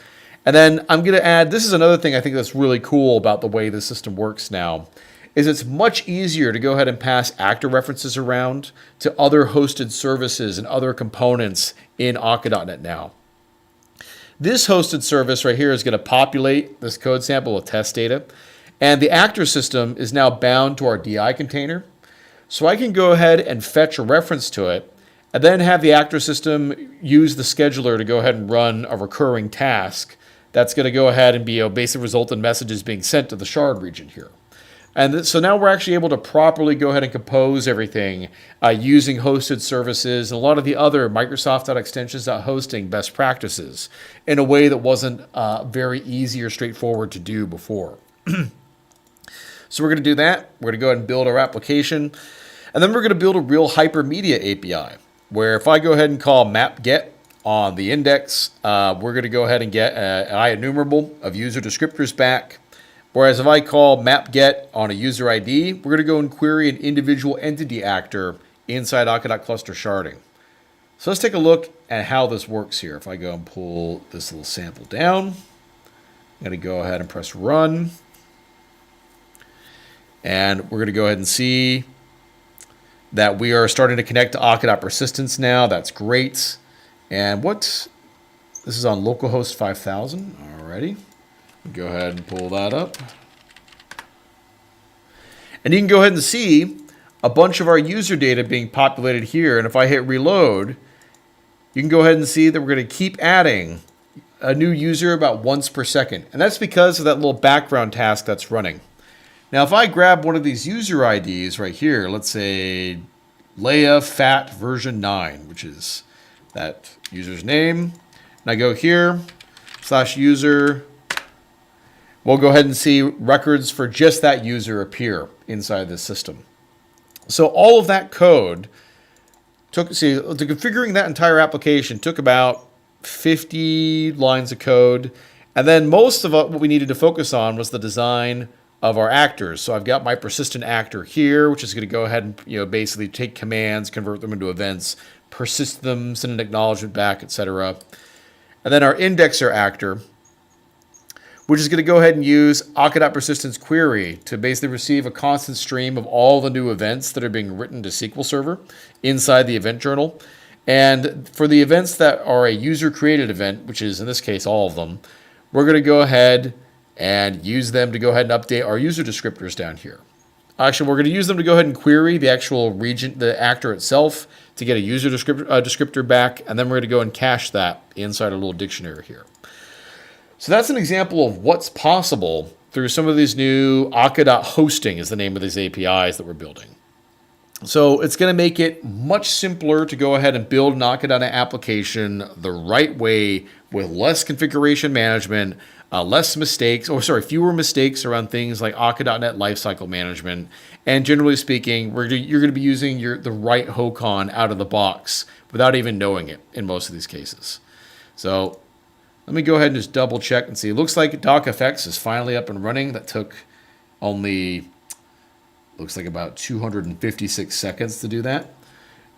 And then I'm going to add, this is another thing I think that's really cool about the way the system works now, is it's much easier to go ahead and pass actor references around to other hosted services and other components in Akka.NET now. This hosted service right here is going to populate this code sample with test data, and the actor system is now bound to our DI container. So I can go ahead and fetch a reference to it, and then have the actor system use the scheduler to go ahead and run a recurring task that's going to go ahead and be a basic result in messages being sent to the shard region here. And so now we're actually able to properly go ahead and compose everything using hosted services and a lot of the other Microsoft.extensions.hosting best practices in a way that wasn't very easy or straightforward to do before. So we're going to do that. We're going to go ahead and build our application. And then we're going to build a real hypermedia API, where if I go ahead and call map_get on the index, we're going to go ahead and get an IEnumerable of user descriptors back. Whereas if I call map_get on a user ID, we're going to go and query an individual entity actor inside Akka.cluster sharding. So let's take a look at how this works here. If I go and pull this little sample down, I'm going to go ahead and press run. And we're going to go ahead and see that we are starting to connect to Akka.persistence now. That's great. And this is on localhost 5000 already. Go ahead and pull that up. And you can go ahead and see a bunch of our user data being populated here. And if I hit reload, you can go ahead and see that we're going to keep adding a new user about once per second. And that's because of that little background task that's running. Now, if I grab one of these user IDs right here, let's say Leia Fat version 9, which is that user's name, and I go here, /user, we'll go ahead and see records for just that user appear inside this system. So all of that code configuring that entire application took about 50 lines of code. And then most of what we needed to focus on was the design of our actors. So I've got my persistent actor here, which is going to go ahead and basically take commands, convert them into events, persist them, send an acknowledgement back, etc. And then our indexer actor, which is going to go ahead and use Akka.persistence query to basically receive a constant stream of all the new events that are being written to SQL Server inside the event journal. And for the events that are a user-created event, which is in this case all of them, we're going to go ahead and use them to go ahead and update our user descriptors down here. Actually, we're going to use them to go ahead and query the actual region, the actor itself, to get a user descriptor back, and then we're going to go and cache that inside a little dictionary here. So that's an example of what's possible through some of these new Akka.Hosting is the name of these APIs that we're building. So it's going to make it much simpler to go ahead and build an Akka.NET application the right way with less configuration management, fewer mistakes around things like Akka.NET Lifecycle Management. And generally speaking, you're going to be using the right HOCON out of the box without even knowing it in most of these cases. So let me go ahead and just double check and see. It looks like DocFX is finally up and running. That took only, looks like about 256 seconds to do that.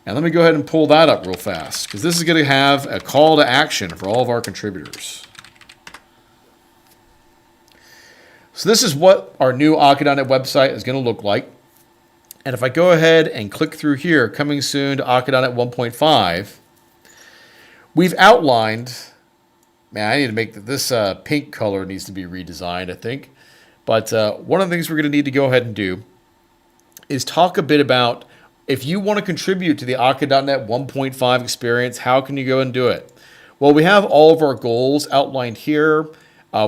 And let me go ahead and pull that up real fast, because this is going to have a call to action for all of our contributors. So this is what our new Akka.NET website is going to look like. And if I go ahead and click through here, coming soon to Akka.NET 1.5, We've outlined. Man, I need to make this pink color needs to be redesigned, I think. But one of the things we're going to need to go ahead and do is talk a bit about if you want to contribute to the Akka.net 1.5 experience, how can you go and do it? Well, we have all of our goals outlined here.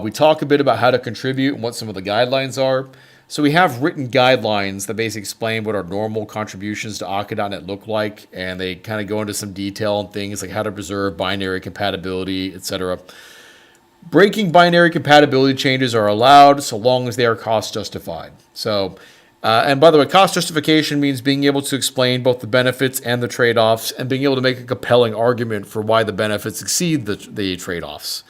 We talk a bit about how to contribute and what some of the guidelines are. So we have written guidelines that basically explain what our normal contributions to Akka.net look like, and they kind of go into some detail on things like how to preserve binary compatibility, etc. Breaking binary compatibility changes are allowed so long as they are cost justified. So, and by the way, cost justification means being able to explain both the benefits and the trade-offs and being able to make a compelling argument for why the benefits exceed the trade-offs.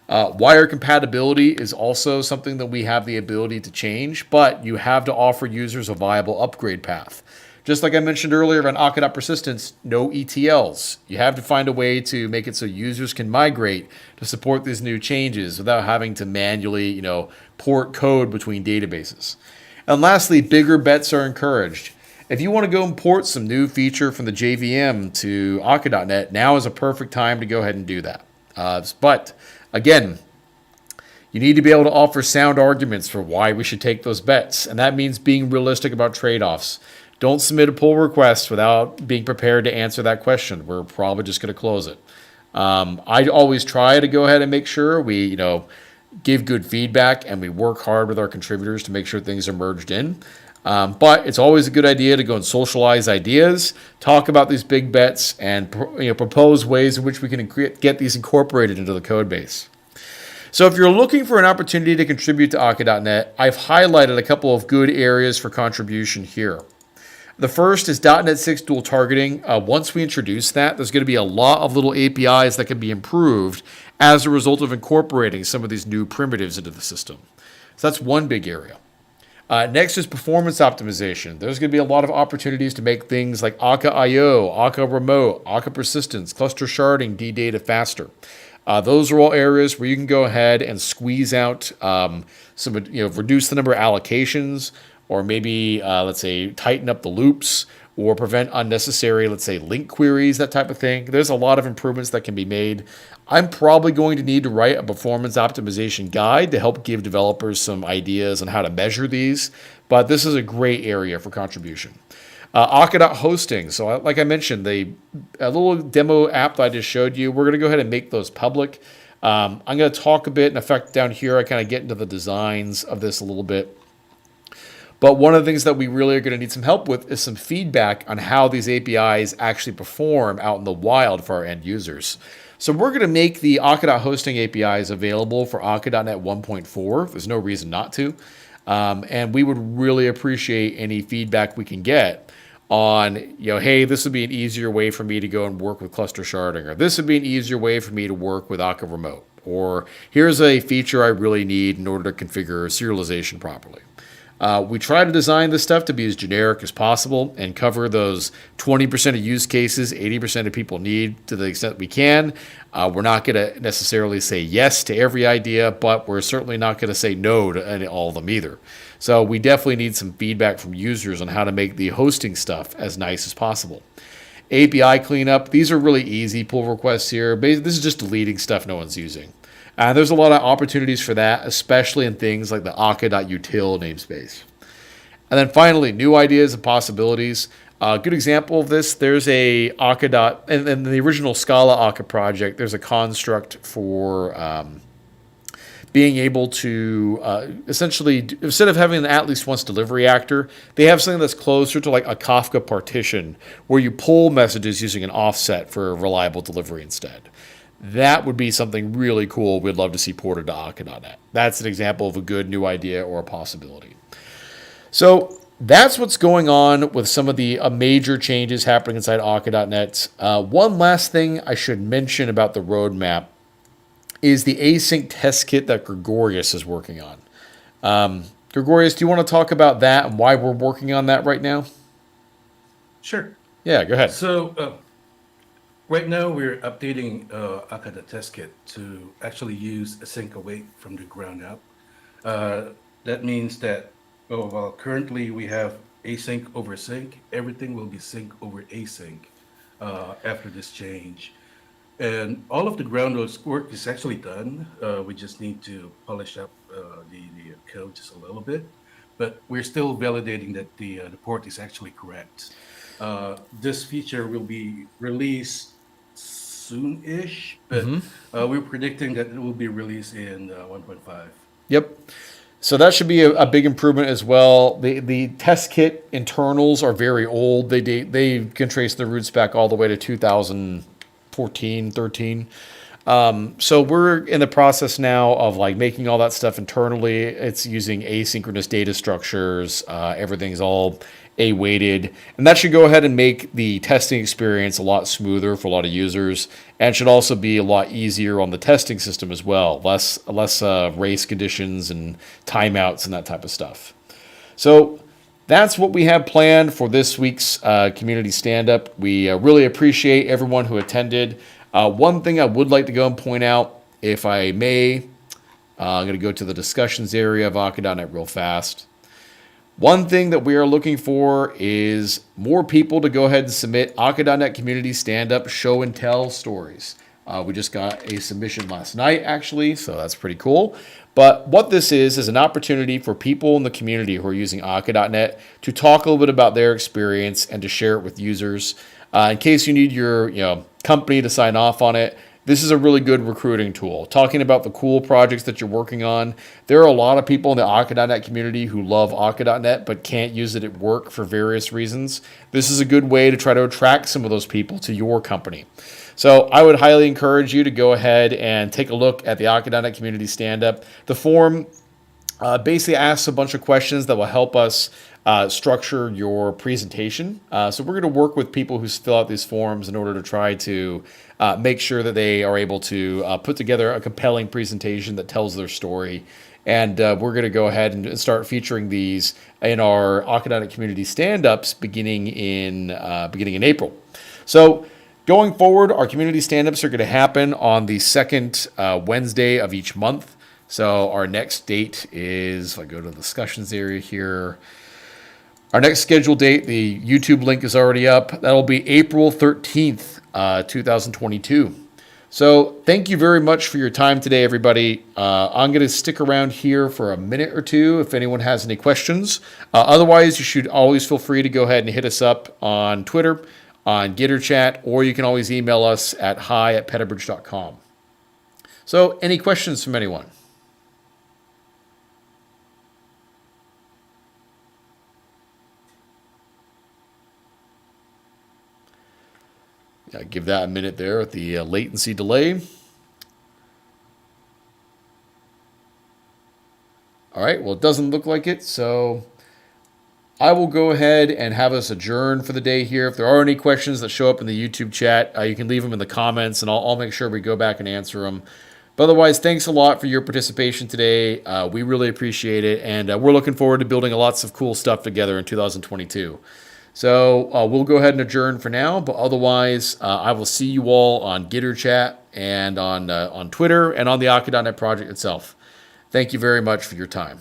Wire compatibility is also something that we have the ability to change, but you have to offer users a viable upgrade path. Just like I mentioned earlier on Akka.persistence, no ETLs. You have to find a way to make it so users can migrate to support these new changes without having to manually, port code between databases. And lastly, bigger bets are encouraged. If you want to go import some new feature from the JVM to Akka.net, now is a perfect time to go ahead and do that. But again, you need to be able to offer sound arguments for why we should take those bets, and that means being realistic about trade-offs. Don't submit a pull request without being prepared to answer that question. We're probably just going to close it. I always try to go ahead and make sure we, give good feedback and we work hard with our contributors to make sure things are merged in. But it's always a good idea to go and socialize ideas, talk about these big bets, and propose ways in which we can get these incorporated into the code base. So if you're looking for an opportunity to contribute to Akka.net, I've highlighted a couple of good areas for contribution here. The first is .NET 6 dual targeting. Once we introduce that, there's going to be a lot of little APIs that can be improved as a result of incorporating some of these new primitives into the system. So that's one big area. Next is performance optimization. There's going to be a lot of opportunities to make things like Akka.io, Akka Remote, Akka Persistence, Cluster Sharding, DData faster. Those are all areas where you can go ahead and squeeze out reduce the number of allocations, or maybe, let's say, tighten up the loops, or prevent unnecessary, let's say, link queries, that type of thing. There's a lot of improvements that can be made. I'm probably going to need to write a performance optimization guide to help give developers some ideas on how to measure these, but this is a great area for contribution. Akka.Hosting. So like I mentioned, a little demo app that I just showed you, we're going to go ahead and make those public. I'm going to talk a bit, in effect, down here. I kind of get into the designs of this a little bit. But one of the things that we really are going to need some help with is some feedback on how these APIs actually perform out in the wild for our end users. So we're going to make the Akka.Hosting APIs available for Akka.net 1.4. There's no reason not to. And we would really appreciate any feedback we can get on, hey, this would be an easier way for me to go and work with cluster sharding, or this would be an easier way for me to work with Akka Remote, or here's a feature I really need in order to configure serialization properly. We try to design this stuff to be as generic as possible and cover those 20% of use cases 80% of people need to the extent we can. We're not going to necessarily say yes to every idea, but we're certainly not going to say no to all of them either. So we definitely need some feedback from users on how to make the hosting stuff as nice as possible. API cleanup, these are really easy pull requests here. This is just deleting stuff no one's using. There's a lot of opportunities for that, especially in things like the Akka.util namespace. And then finally, new ideas and possibilities. A good example of this, there's a Akka. In the original Scala Akka project, there's a construct for being able to essentially, instead of having an at least once delivery actor, they have something that's closer to like a Kafka partition, where you pull messages using an offset for reliable delivery instead. That would be something really cool we'd love to see ported to Akka.net. That's an example of a good new idea or a possibility. So that's what's going on with some of the major changes happening inside Akka.net. One last thing I should mention about the roadmap is the async test kit that Gregorius is working on. Gregorius, do you want to talk about that and why we're working on that right now? Sure. Yeah, go ahead. So right now we're updating Akka the test kit to actually use async await from the ground up. That means that while currently we have async over sync, everything will be sync over async after this change. And all of the groundwork work is actually done. We just need to polish up the code just a little bit, but we're still validating that the port is actually correct. This feature will be released soon-ish, but we're predicting that it will be released in 1.5. Yep. So that should be a big improvement as well. The test kit internals are very old. They can trace their roots back all the way to 2014, 13. So we're in the process now of like making all that stuff internally. It's using asynchronous data structures. Everything's all A-weighted, and that should go ahead and make the testing experience a lot smoother for a lot of users, and should also be a lot easier on the testing system as well. Less race conditions and timeouts and that type of stuff. So that's what we have planned for this week's community stand-up. We really appreciate everyone who attended. One thing I would like to go and point out, if I may, I'm going to go to the discussions area of Akka.net real fast. One thing that we are looking for is more people to go ahead and submit Akka.net community stand-up show and tell stories. We just got a submission last night, actually, so that's pretty cool. But what this is an opportunity for people in the community who are using Akka.net to talk a little bit about their experience and to share it with users. In case you need your company to sign off on it, this is a really good recruiting tool. Talking about the cool projects that you're working on. There are a lot of people in the Akka.net community who love Akka.net but can't use it at work for various reasons. This is a good way to try to attract some of those people to your company. So I would highly encourage you to go ahead and take a look at the Akka.net community stand-up. The form basically asks a bunch of questions that will help us structure your presentation. So we're going to work with people who fill out these forms in order to try to make sure that they are able to put together a compelling presentation that tells their story. And we're going to go ahead and start featuring these in our Akka.net community stand-ups beginning in April. So going forward, our community stand-ups are going to happen on the second Wednesday of each month. So our next date is, if I go to the discussions area here, our next scheduled date, the YouTube link is already up. That'll be April 13th, 2022. So thank you very much for your time today, everybody. I'm going to stick around here for a minute or two if anyone has any questions. Otherwise, you should always feel free to go ahead and hit us up on Twitter, on GitterChat, or you can always email us at hi@petabridge.com. So any questions from anyone? Give that a minute there with the latency delay. All right, well, it doesn't look like it, so I will go ahead and have us adjourn for the day here. If there are any questions that show up in the YouTube chat, you can leave them in the comments, and I'll make sure we go back and answer them. But otherwise, thanks a lot for your participation today. We really appreciate it, and we're looking forward to building lots of cool stuff together in 2022. So we'll go ahead and adjourn for now, but otherwise, I will see you all on GitterChat and on Twitter and on the Akka.net project itself. Thank you very much for your time.